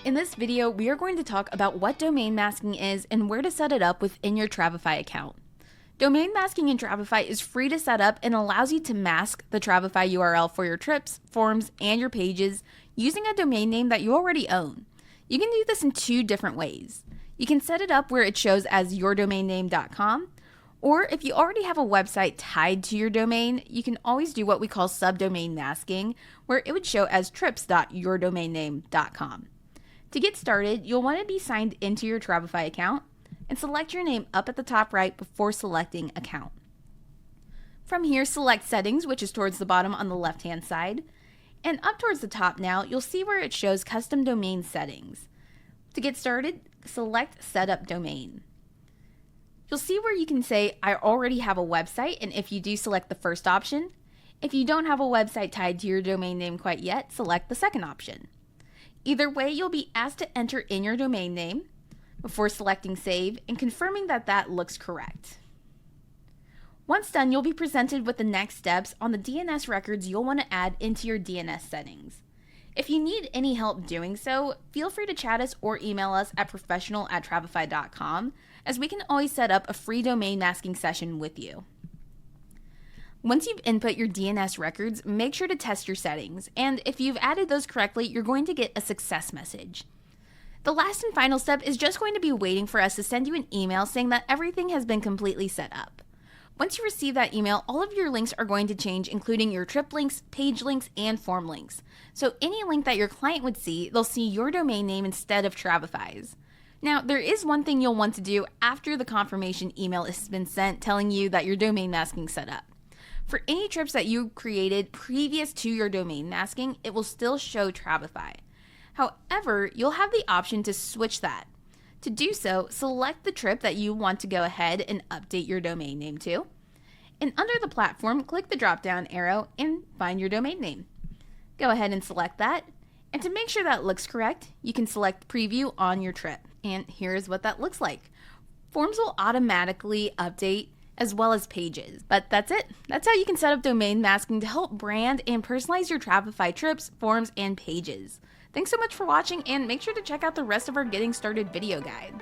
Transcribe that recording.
In this video, we are going to talk about what domain masking is and where to set it up within your Travefy account. Domain masking in Travefy is free to set up and allows you to mask the Travefy URL for your trips, forms, and your pages using a domain name that you already own. You can do this in two different ways. You can set it up where it shows as yourdomainname.com, or if you already have a website tied to your domain, you can always do what we call subdomain masking, where it would show as trips.yourdomainname.com. To get started, you'll want to be signed into your Travefy account and select your name up at the top right before selecting Account. From here, select Settings, which is towards the bottom on the left-hand side, and up towards the top now, you'll see where it shows Custom Domain Settings. To get started, select Setup Domain. You'll see where you can say, I already have a website, and if you do, select the first option. If you don't have a website tied to your domain name quite yet, select the second option. Either way, you'll be asked to enter in your domain name before selecting Save and confirming that that looks correct. Once done, you'll be presented with the next steps on the DNS records you'll want to add into your DNS settings. If you need any help doing so, feel free to chat us or email us at professional@travefy.com, as we can always set up a free domain masking session with you. Once you've input your DNS records, make sure to test your settings, and if you've added those correctly, you're going to get a success message. The last and final step is just going to be waiting for us to send you an email saying that everything has been completely set up. Once you receive that email, all of your links are going to change, including your trip links, page links, and form links. So any link that your client would see, they'll see your domain name instead of Travefy's. Now, there is one thing you'll want to do after the confirmation email has been sent telling you that your domain masking set up. For any trips that you created previous to your domain masking, it will still show Travefy. However, you'll have the option to switch that. To do so, select the trip that you want to go ahead and update your domain name to. And under the platform, click the drop-down arrow and find your domain name. Go ahead and select that. And to make sure that looks correct, you can select Preview on your trip. And here's what that looks like. Forms will automatically update as well as pages. But that's it. That's how you can set up domain masking to help brand and personalize your Travefy trips, forms, and pages. Thanks so much for watching, and make sure to check out the rest of our Getting Started video guide.